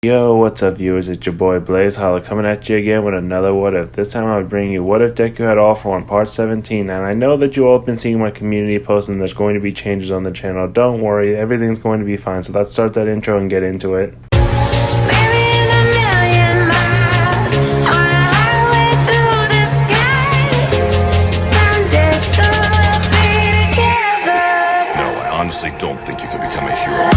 Yo, what's up viewers, it's your boy Blaze Holla coming at you again with another What If. This time I'll be bringing you What If Deku had All For One Part 17, and I know that you all have been seeing my community posts and there's going to be changes on the channel. Don't worry, everything's going to be fine, so let's start that intro and get into it. I honestly don't think you can become a hero.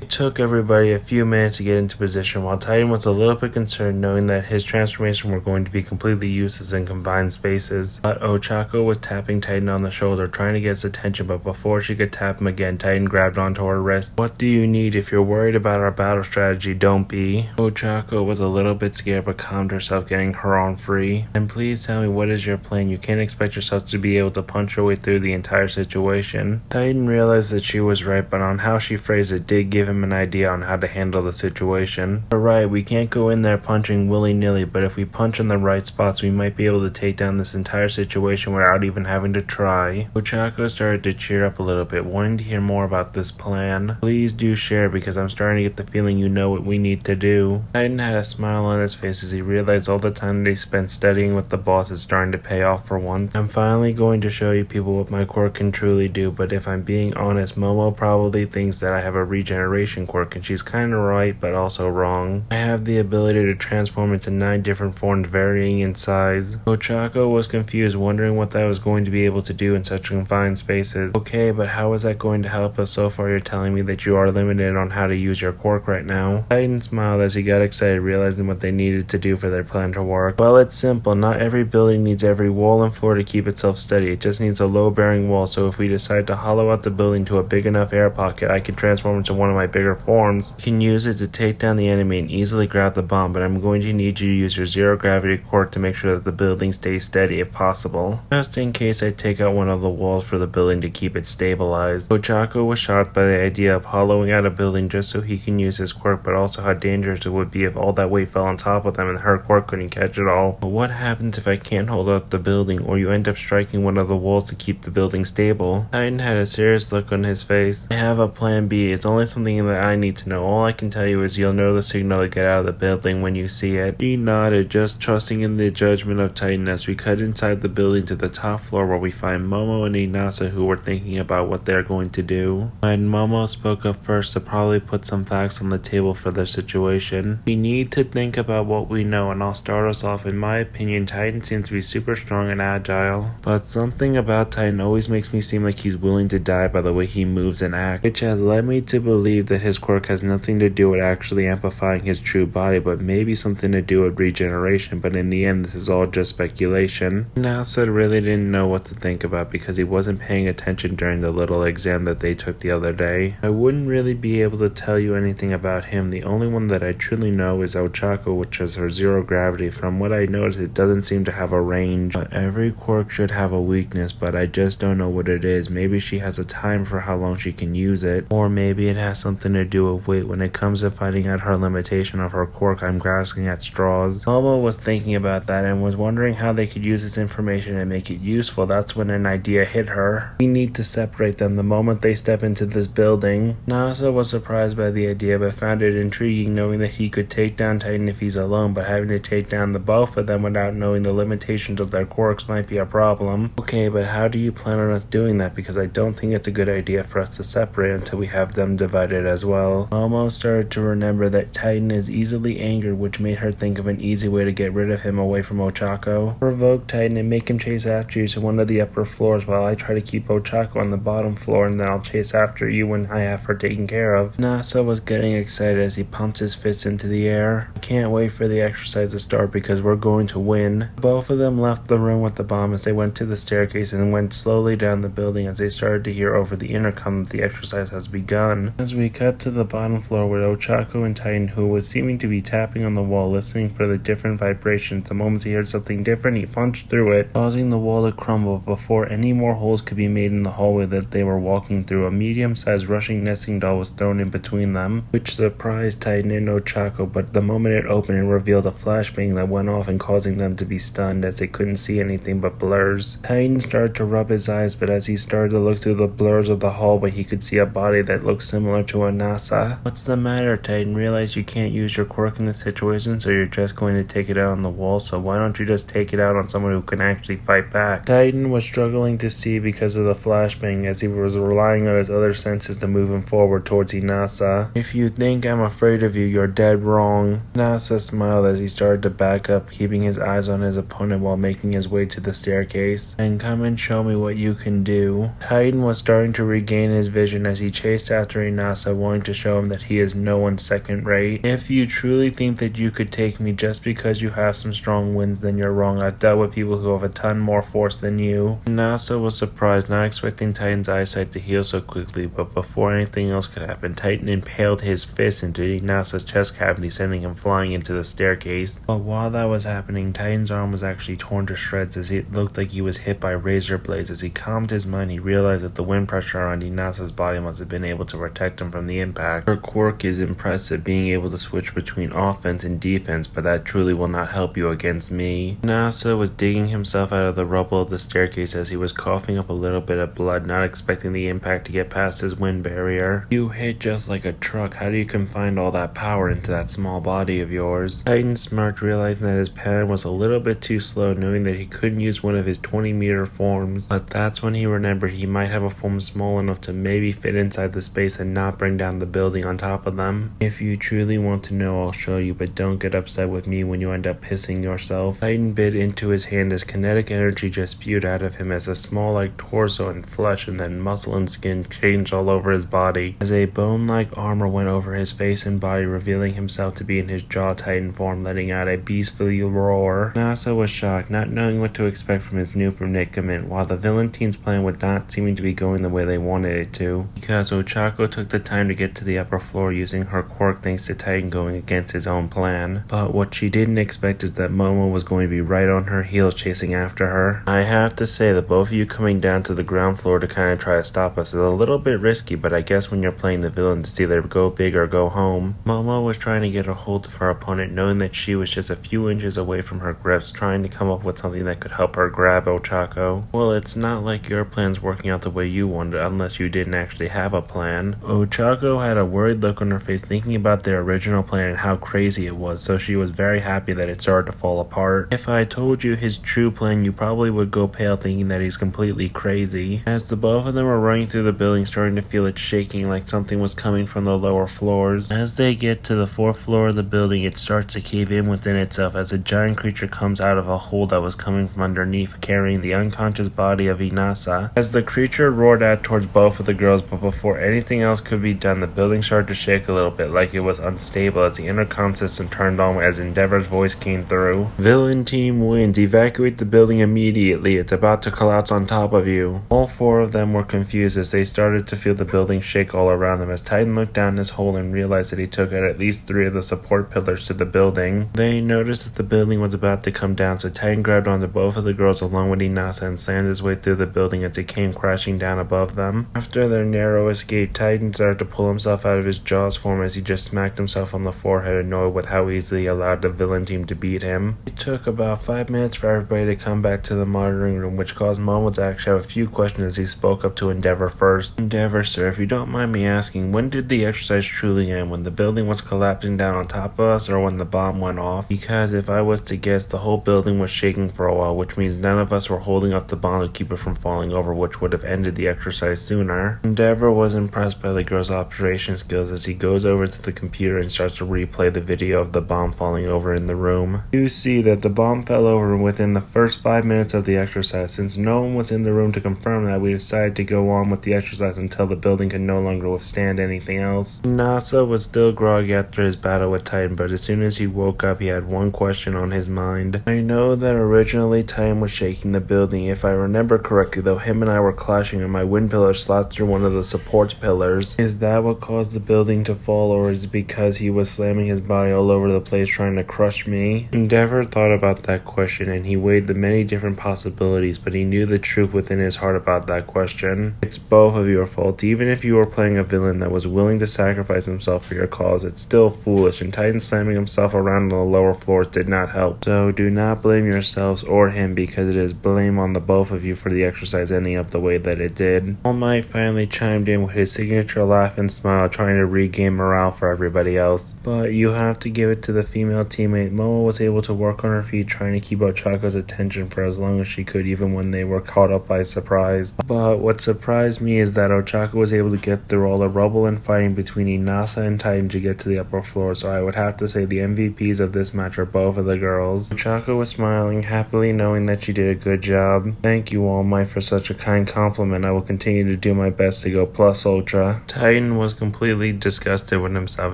It took everybody a few minutes to get into position, while Titan was a little bit concerned knowing that his transformation were going to be completely useless in confined spaces. But Ochako was tapping Titan on the shoulder, trying to get his attention, but before she could tap him again, Titan grabbed onto her wrist. "What do you need? If you're worried about our battle strategy, don't be." Ochako was a little bit scared but calmed herself, getting her on free. "And please tell me, what is your plan? You can't expect yourself to be able to punch your way through the entire situation." Titan realized that she was right, but on how she phrased it did give him an idea on how to handle the situation. "You're right, we can't go in there punching willy-nilly, but if we punch in the right spots, we might be able to take down this entire situation without even having to try." Ochako started to cheer up a little bit, wanting to hear more about this plan. "Please do share, because I'm starting to get the feeling you know what we need to do." Titan had a smile on his face as he realized all the time that he spent studying with the boss is starting to pay off for once. "I'm finally going to show you people what my quirk can truly do, but if I'm being honest, Momo probably thinks that I have a regeneration quirk, and she's kinda right but also wrong. I have the ability to transform into 9 different forms varying in size." Ochako was confused, wondering what that was going to be able to do in such confined spaces. "Okay, but how is that going to help us? So far you're telling me that you are limited on how to use your quirk right now." Titan smiled as he got excited, realizing what they needed to do for their plan to work. "Well, it's simple. Not every building needs every wall and floor to keep itself steady. It just needs a low-bearing wall, so if we decide to hollow out the building to a big enough air pocket, I can transform into one of my bigger forms. You can use it to take down the enemy and easily grab the bomb, but I'm going to need you to use your zero-gravity quirk to make sure that the building stays steady if possible, just in case I take out one of the walls for the building to keep it stabilized." Ochako was shocked by the idea of hollowing out a building just so he can use his quirk, but also how dangerous it would be if all that weight fell on top of them and her quirk couldn't catch it all. "But what happens if I can't hold up the building, or you end up striking one of the walls to keep the building stable?" Titan had a serious look on his face. "I have a plan B. It's only something that I need to know. All I can tell you is you'll know the signal to get out of the building when you see it." He nodded, just trusting in the judgment of Titan as we cut inside the building to the top floor where we find Momo and Inasa, who were thinking about what they're going to do. When Momo spoke up first to probably put some facts on the table for their situation. "We need to think about what we know, and I'll start us off. In my opinion, Titan seems to be super strong and agile, but something about Titan always makes me seem like he's willing to die by the way he moves and acts, which has led me to believe that his quirk has nothing to do with actually amplifying his true body, but maybe something to do with regeneration, but in the end this is all just speculation." Inasa really didn't know what to think about because he wasn't paying attention during the little exam that they took the other day. "I wouldn't really be able to tell you anything about him. The only one that I truly know is Ochako, which is her zero gravity. From what I noticed, it doesn't seem to have a range, but every quirk should have a weakness, but I just don't know what it is. Maybe she has a time for how long she can use it, or maybe it has something to do with weight. When it comes to finding out her limitation of her quirk, I'm grasping at straws." Momo was thinking about that and was wondering how they could use this information and make it useful. That's when an idea hit her. "We need to separate them the moment they step into this building." Nasa was surprised by the idea but found it intriguing, knowing that he could take down Titan if he's alone, but having to take down the both of them without knowing the limitations of their quirks might be a problem. "Okay, but how do you plan on us doing that? Because I don't think it's a good idea for us to separate until we have them divided as well." Momo started to remember that Titan is easily angered, which made her think of an easy way to get rid of him away from Ochako. "Provoke Titan and make him chase after you to one of the upper floors while I try to keep Ochako on the bottom floor, and then I'll chase after you when I have her taken care of." Nasa was getting excited as he pumped his fist into the air. "I can't wait for the exercise to start because we're going to win." Both of them left the room with the bomb as they went to the staircase and went slowly down the building as they started to hear over the intercom that the exercise has begun. As we cut got to the bottom floor with Ochako and Titan, who was seeming to be tapping on the wall, listening for the different vibrations. The moment he heard something different, he punched through it, causing the wall to crumble. Before any more holes could be made in the hallway that they were walking through, a medium-sized rushing nesting doll was thrown in between them, which surprised Titan and Ochako, but the moment it opened, it revealed a flashbang that went off and causing them to be stunned as they couldn't see anything but blurs. Titan started to rub his eyes, but as he started to look through the blurs of the hallway, he could see a body that looked similar to Anasa. "What's the matter, Titan? Realize you can't use your quirk in this situation, so you're just going to take it out on the wall, so why don't you just take it out on someone who can actually fight back?" Titan was struggling to see because of the flashbang, as he was relying on his other senses to move him forward towards Inasa. "If you think I'm afraid of you, you're dead wrong." Inasa smiled as he started to back up, keeping his eyes on his opponent while making his way to the staircase. "And come and show me what you can do." Titan was starting to regain his vision as he chased after Inasa, wanting to show him that he is no one's second rate. "If you truly think that you could take me just because you have some strong winds, then you're wrong. I've dealt with people who have a ton more force than you." Inasa was surprised, not expecting Titan's eyesight to heal so quickly, but before anything else could happen, Titan impaled his fist into Inasa's chest cavity, sending him flying into the staircase. But while that was happening, Titan's arm was actually torn to shreds as it looked like he was hit by razor blades. As he calmed his mind, he realized that the wind pressure around Inasa's body must have been able to protect him from the impact. Her quirk is impressive, being able to switch between offense and defense, but that truly will not help you against me. Inasa was digging himself out of the rubble of the staircase as he was coughing up a little bit of blood, not expecting the impact to get past his wind barrier. "You hit just like a truck. How do you confine all that power into that small body of yours?" Titan smirked, realizing that his plan was a little bit too slow, knowing that he couldn't use one of his 20-meter forms. But that's when he remembered he might have a form small enough to maybe fit inside the space and not bring down the building on top of them. "If you truly want to know, I'll show you, but don't get upset with me when you end up pissing yourself." Titan bit into his hand as kinetic energy just spewed out of him as a small like torso and flesh and then muscle and skin changed all over his body, as a bone-like armor went over his face and body, revealing himself to be in his jaw Titan form, letting out a beastly roar. Nasa was shocked, not knowing what to expect from his new predicament, while the villain team's plan was not seeming to be going the way they wanted it to, because Ochako took the time to get to the upper floor using her quirk thanks to Titan going against his own plan. But what she didn't expect is that Momo was going to be right on her heels chasing after her. "I have to say that both of you coming down to the ground floor to kind of try to stop us is a little bit risky, but I guess when you're playing the villain, it's either go big or go home." Momo was trying to get a hold of her opponent, knowing that she was just a few inches away from her grips, trying to come up with something that could help her grab Ochako. "Well, it's not like your plan's working out the way you wanted, unless you didn't actually have a plan." Ochako had a worried look on her face, thinking about their original plan and how crazy it was, so she was very happy that it started to fall apart. "If I told you his true plan, you probably would go pale, thinking that he's completely crazy." As the both of them were running through the building, starting to feel it shaking like something was coming from the lower floors. As they get to the fourth floor of the building, it starts to cave in within itself as a giant creature comes out of a hole that was coming from underneath, carrying the unconscious body of Inasa. As the creature roared out towards both of the girls, but before anything else could be done, the building started to shake a little bit, like it was unstable, as the intercom system turned on as Endeavor's voice came through. "Villain team wins. Evacuate the building immediately. It's about to collapse on top of you." All four of them were confused as they started to feel the building shake all around them, as Titan looked down his hole and realized that he took out at least 3 of the support pillars to the building. They noticed that the building was about to come down, so Titan grabbed onto both of the girls along with Inasa and slammed his way through the building as it came crashing down above them. After their narrow escape, Titan started to pull himself out of his jaws form as he just smacked himself on the forehead, annoyed with how easily he allowed the villain team to beat him. It took about 5 minutes for everybody to come back to the monitoring room, which caused Momo to actually have a few questions as he spoke up to Endeavor first. "Endeavor, sir, if you don't mind me asking, when did the exercise truly end? When the building was collapsing down on top of us, or when the bomb went off? Because if I was to guess, the whole building was shaking for a while, which means none of us were holding up the bomb to keep it from falling over, which would have ended the exercise sooner." Endeavor was impressed by the girl's operation skills as he goes over to the computer and starts to replay the video of the bomb falling over in the room. You see that the bomb fell over within the first 5 minutes of the exercise. Since no one was in the room to confirm that, we decided to go on with the exercise until the building could no longer withstand anything else. Nasa was still groggy after his battle with Titan, but as soon as he woke up, he had one question on his mind. "I know that originally Titan was shaking the building. If I remember correctly, though, him and I were clashing and my wind pillar slapped through one of the support pillars. Is that that what caused the building to fall, or is it because he was slamming his body all over the place trying to crush me? Endeavor thought about that question, and he weighed the many different possibilities, but he knew the truth within his heart about that question. It's both of your fault. Even if you were playing a villain that was willing to sacrifice himself for your cause, it's still foolish, and Titan slamming himself around on the lower floors did not help. So do not blame yourselves or him, because it is blame on the both of you for the exercise ending up the way that it did. All Might finally chimed in with his signature laugh and smile, trying to regain morale for everybody else. But you have to give it to the female teammate. Momo was able to work on her feet, trying to keep Ochako's attention for as long as she could, even when they were caught up by surprise. But what surprised me is that Ochako was able to get through all the rubble and fighting between Inasa and Titan to get to the upper floor, so I would have to say the MVPs of this match are both of the girls. Ochako was smiling happily, knowing that she did a good job. Thank you, All Might, for such a kind compliment. I will continue to do my best to go plus ultra. Titan was completely disgusted with himself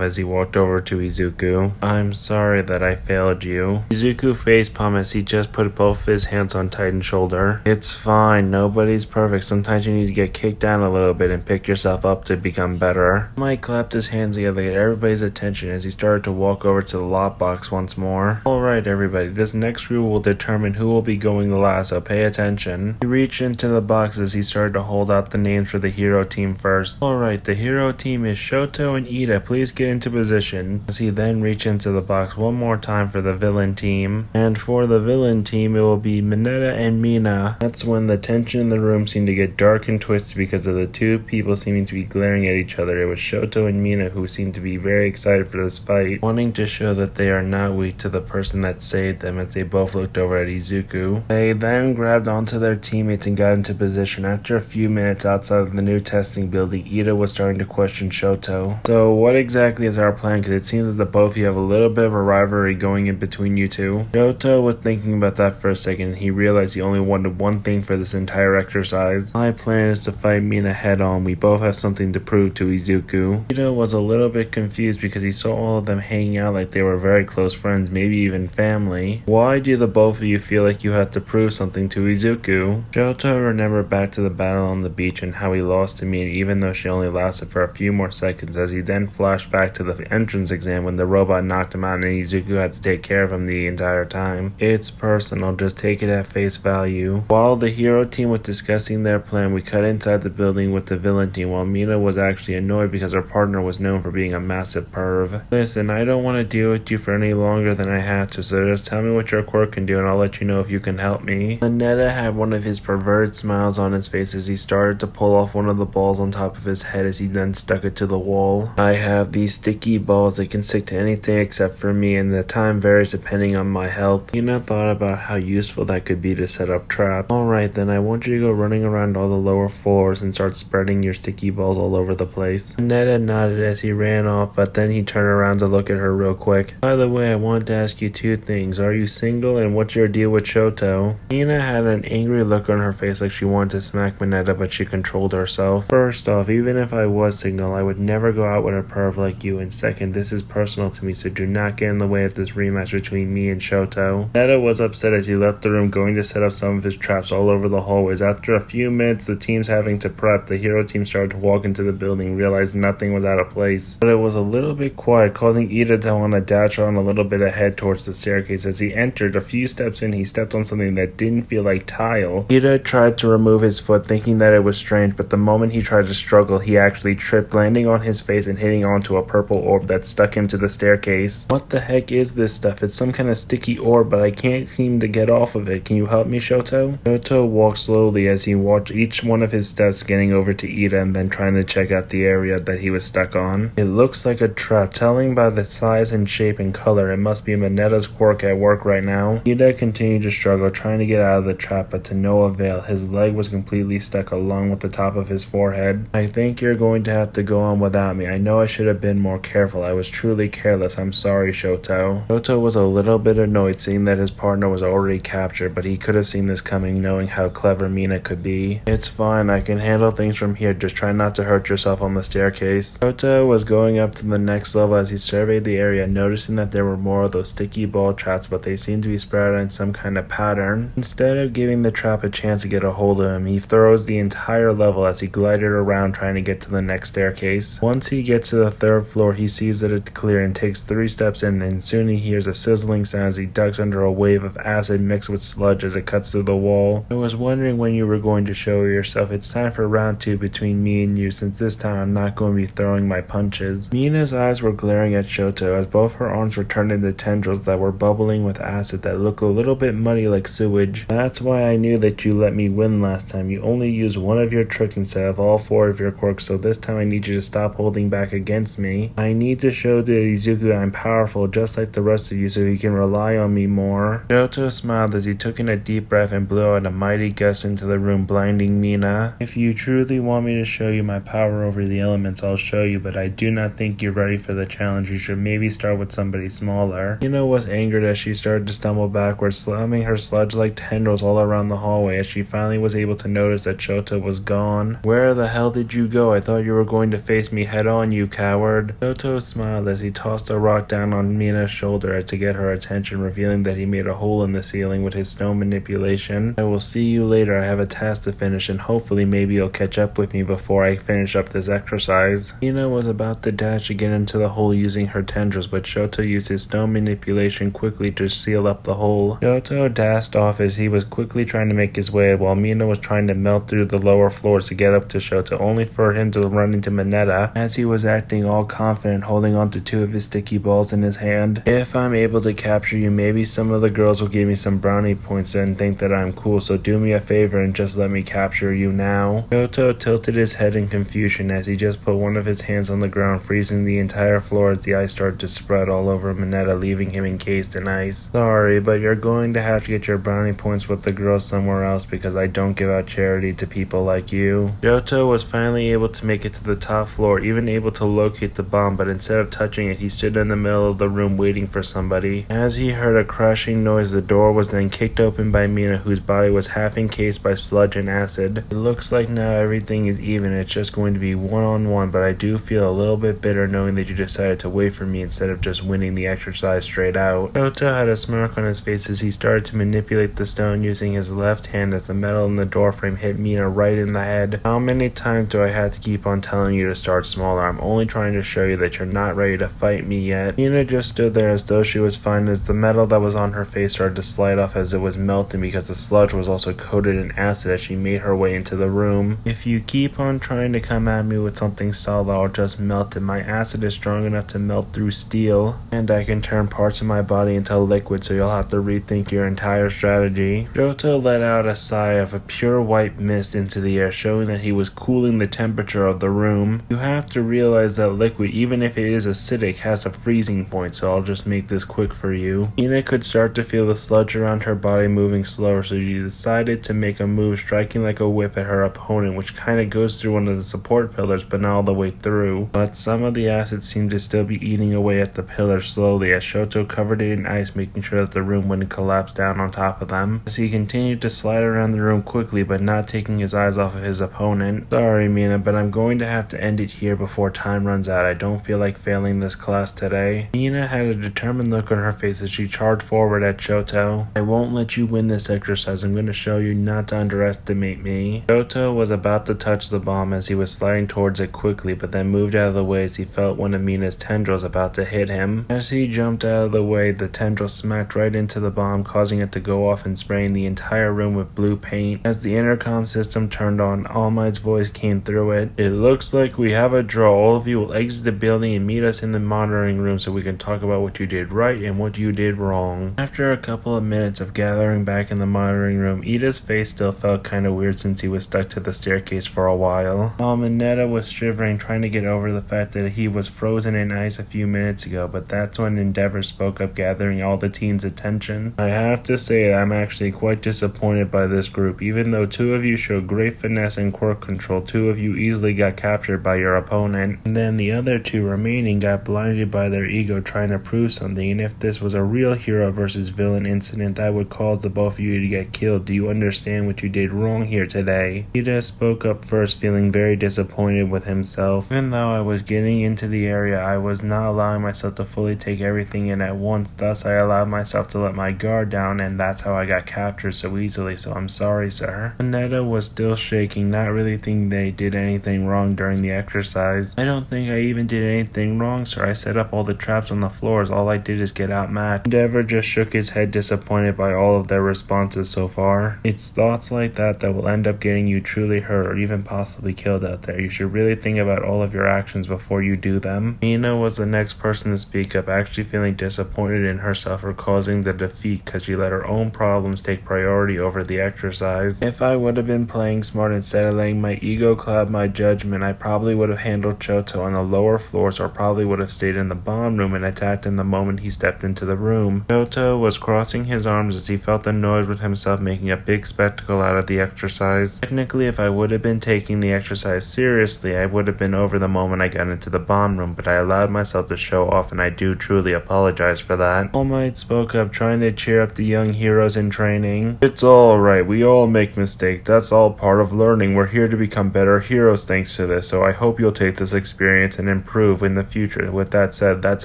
as he walked over to Izuku. I'm sorry that I failed you. Izuku facepalmed as he just put both his hands on Titan's shoulder. It's fine, nobody's perfect. Sometimes you need to get kicked down a little bit and pick yourself up to become better. Mike clapped his hands together to get everybody's attention as he started to walk over to the lot box once more. Alright everybody, this next rule will determine who will be going last, so pay attention. He reached into the box as he started to hold out the names for the hero team first. Alright, the hero team is Shoto and Ida. Please get into position. As he then reached into the box one more time for the villain team. And for the villain team, it will be Mineta and Mina. That's when the tension in the room seemed to get dark and twisted because of the two people seeming to be glaring at each other. It was Shoto and Mina who seemed to be very excited for this fight, wanting to show that they are not weak to the person that saved them, as they both looked over at Izuku. They then grabbed onto their teammates and got into position. After a few minutes outside of the new testing building, Ida was starting to question Shoto. So what exactly is our plan? Because it seems that the both of you have a little bit of a rivalry going in between you two. Shoto was thinking about that for a second, and he realized he only wanted one thing for this entire exercise. My plan is to fight Mina head on. We both have something to prove to Izuku. Ida was a little bit confused because he saw all of them hanging out like they were very close friends, maybe even family. Why do the both of you feel like you have to prove something to Izuku? Shoto remembered back to the battle on the beach and how he lost to Mina, even though she only lasted for a few more seconds, as he then flashed back to the entrance exam when the robot knocked him out and Izuku had to take care of him the entire time. It's personal, just take it at face value. While the hero team was discussing their plan, we cut inside the building with the villain team, while Mina was actually annoyed because her partner was known for being a massive perv. Listen, I don't want to deal with you for any longer than I have to, so just tell me what your quirk can do and I'll let you know if you can help me. Mineta had one of his perverted smiles on his face as he started to pull off one of the balls on top of his head as he then stuck it to the wall. I have these sticky balls that can stick to anything except for me, and the time varies depending on my health. Mina thought about how useful that could be to set up traps. Alright then, I want you to go running around all the lower floors and start spreading your sticky balls all over the place. Mineta nodded as he ran off, but then he turned around to look at her real quick. By the way, I wanted to ask you two things. Are you single, and what's your deal with Shoto? Mina had an angry look on her face like she wanted to smack Mineta, but she controlled herself. First off, even if I was single, I would never go out with a perv like you, and second, this is personal to me, so do not get in the way of this rematch between me and Shoto. Mineta was upset as he left the room, going to set up some of his traps all over the hallways. After a few minutes, the teams having to prep, the hero team started to walk into the building, realized nothing was out of place. But it was a little bit quiet, causing Ida to want to dash on a little bit ahead towards the staircase. As he entered, a few steps in, he stepped on something that didn't feel like tile. Ida tried to remove his foot, thinking that it was strange, but the moment he tried to struggle, he actually tripped, landing on his face and hitting onto a purple orb that stuck him to the staircase. What the heck is this stuff? It's some kind of sticky orb, but I can't seem to get off of it. Can you help me, Shoto? Shoto walked slowly as he watched each one of his steps getting over to Ida and then trying to check out the area that he was stuck on. It looks like a trap. Telling by the size and shape and color, it must be Mineta's quirk at work right now. Ida continued to struggle, trying to get out of the trap, but to no avail. His leg was completely stuck along with the top of his forehead. I think you're going to have to go on without me. I know I should have been more careful. I was truly careless. I'm sorry, Shoto. Shoto was a little bit annoyed seeing that his partner was already captured, but he could have seen this coming, knowing how clever Mina could be. It's fine. I can handle things from here. Just try not to hurt yourself on the staircase. Shoto was going up to the next level as he surveyed the area, noticing that there were more of those sticky ball traps, but they seemed to be spread out in some kind of pattern. Instead of giving the trap a chance to get a hold of him, he throws the entire level as he glided around trying to get to the next staircase. Once he gets to the 3rd floor, he sees that it's clear and takes 3 steps in, and soon he hears a sizzling sound as he ducks under a wave of acid mixed with sludge as it cuts through the wall. I was wondering when you were going to show yourself. It's time for round 2 between me and you, since this time I'm not going to be throwing my punches. Mina's eyes were glaring at Shoto as both her arms were turned into tendrils that were bubbling with acid that looked a little bit muddy like sewage. That's why I knew that you let me win last time. You only used one of your tricks instead of all 4 of your quirks, so this time I need you to stop holding back against me. I need to show to Izuku I'm powerful just like the rest of you so he can rely on me more. Shoto smiled as he took in a deep breath and blew out a mighty gust into the room, blinding Mina. If you truly want me to show you my power over the elements, I'll show you, but I do not think you're ready for the challenge. You should maybe start with somebody smaller. Mina was angered as she started to stumble backwards, slamming her sludge-like tendrils all around the hallway as she finally was able to notice that Shoto was gone. Where the hell did you go? I thought you were going to face me head on, you coward. Shoto smiled as he tossed a rock down on Mina's shoulder to get her attention, revealing that he made a hole in the ceiling with his stone manipulation. I will see you later. I have a task to finish, and hopefully maybe you'll catch up with me before I finish up this exercise. Mina was about to dash to get into the hole using her tendrils, but Shoto used his stone manipulation quickly to seal up the hole. Shoto dashed off as he was quickly trying to make his way, while Mina was trying to melt through the lower floors to get up to Shoto, only for him to run into Mineta as he was acting all confident, holding onto 2 of his sticky balls in his hand. If I'm able to capture you, maybe some of the girls will give me some brownie points and think that I'm cool, so do me a favor and just let me capture you now. Shoto tilted his head in confusion as he just put one of his hands on the ground, freezing the entire floor as the ice started to spread all over Mineta, leaving him encased in ice. Sorry, but you're going to have to get your brownie points with the girls somewhere else because I don't give out charity to people like you. Shoto was finally able to make it to the top floor, even able to locate the bomb, but instead of touching it, he stood in the middle of the room waiting for somebody. As he heard a crashing noise, the door was then kicked open by Mina, whose body was half encased by sludge and acid. It looks like now everything is even. It's just going to be one-on-one, but I do feel a little bit bitter knowing that you decided to wait for me instead of just winning the exercise straight out. Shoto had a smirk on his face as he started to manipulate the stone using his left hand as the metal in the doorframe hit Mina right in the head. How many times do I have to keep on telling you to start smaller? I'm only trying to show you that you're not ready to fight me yet. Mina just stood there as though she was fine as the metal that was on her face started to slide off as it was melting because the sludge was also coated in acid as she made her way into the room. If you keep on trying to come at me with something solid, I'll just melt it. My acid is strong enough to melt through steel, and I can turn parts of my body into liquid, so you'll have to rethink your entire strategy. Shoto let out a sigh of a pure white mist into the air, showing that he was cooling the temperature of the room. You have to realize that liquid, even if it is acidic, has a freezing point, so I'll just make this quick for you. Mina could start to feel the sludge around her body moving slower, so she decided to make a move, striking like a whip at her opponent, which kinda goes through one of the support pillars but not all the way through. But some of the acid seemed to still be eating away at the pillar slowly as Shoto covered it in ice, making sure that the room wouldn't collapse down on top of them. As he continued to slide around the room quickly but not taking his eyes off of his opponent. Sorry Mina, but I'm going to have to end it here before time runs out. I don't feel like failing this class today. Mina had a determined look on her face as she charged forward at Shoto. I won't let you win this exercise. I'm going to show you not to underestimate me. Shoto was about to touch the bomb as he was sliding towards it quickly, but then moved out of the way as he felt one of Mina's tendrils about to hit him. As he jumped out of the way, the tendril smacked right into the bomb, causing it to go off and spraying the entire room with blue paint. As the intercom system turned on, All Might's voice came through it. It looks like we have a draw. All of you will exit the building and meet us in the monitoring room so we can talk about what you did right and what you did wrong. After a couple of minutes of gathering back in the monitoring room, Ida's face still felt kinda weird since he was stuck to the staircase for a while. Mineta was shivering, trying to get over the fact that he was frozen in ice a few minutes ago, but that's when Endeavor spoke up, gathering all the teens' attention. I have to say I'm actually quite disappointed by this group. Even though 2 of you showed great finesse and quirk control, 2 of you easily got captured by your opponent, and then the other 2 remaining got blinded by their ego trying to prove something, and if this was a real hero versus villain incident, that would cause the both of you to get killed. Do you understand what you did wrong here today? Ida spoke up first, feeling very disappointed with himself. Even though I was getting into the area, I was not allowing myself to fully take everything in at once, thus I allowed myself to let my guard down, and that's how I got captured so easily, so I'm sorry, sir. Mineta was still shaking, not really thinking that he did anything wrong during the exercise. I don't think I even did anything wrong, sir. I set up all the traps on the floors. All I did is get outmatched. Endeavor just shook his head, disappointed by all of their responses so far. It's thoughts like that that will end up getting you truly hurt or even possibly killed out there. You should really think about all of your actions before you do them. Mina was the next person to speak up, actually feeling disappointed in herself for causing the defeat because she let her own problems take priority over the exercise. If I would have been playing smart instead of letting my ego cloud my judgment, I probably would have handled Choto on the lower floors, or probably would have stayed in the bomb room and attacked him the moment he stepped into the room. Choto was crossing his arms as he felt annoyed with himself making a big spectacle out of the exercise. Technically, if I would have been taking the exercise seriously, I would have been over the moment I got into the bomb room, but I allowed myself to show off, and I do truly apologize for that. All Might spoke up, trying to cheer up the young heroes in training. It's alright, we all make mistakes, that's all part of learning. We're here to become better heroes thanks to this, so I hope you'll take this experience and improve in the future. With that said, that's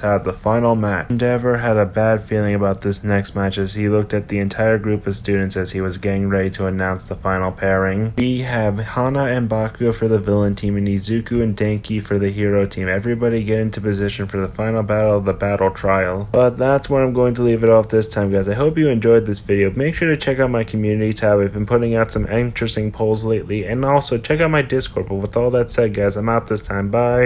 how the final match. Endeavor had a bad feeling about this next match as he looked at the entire group of students as he was getting ready to announce the final pairing. We have Hana and Bakugo for the villain team and Izuku and Denki for the hero team. Everybody get into position for the final battle of the battle trial. But that's where I'm going to leave it off this time, guys. I hope you enjoyed this video. Make sure to check out my community tab. I've been putting out some interesting polls lately, and also check out my Discord. But with all that said, guys, I'm out this time. Bye.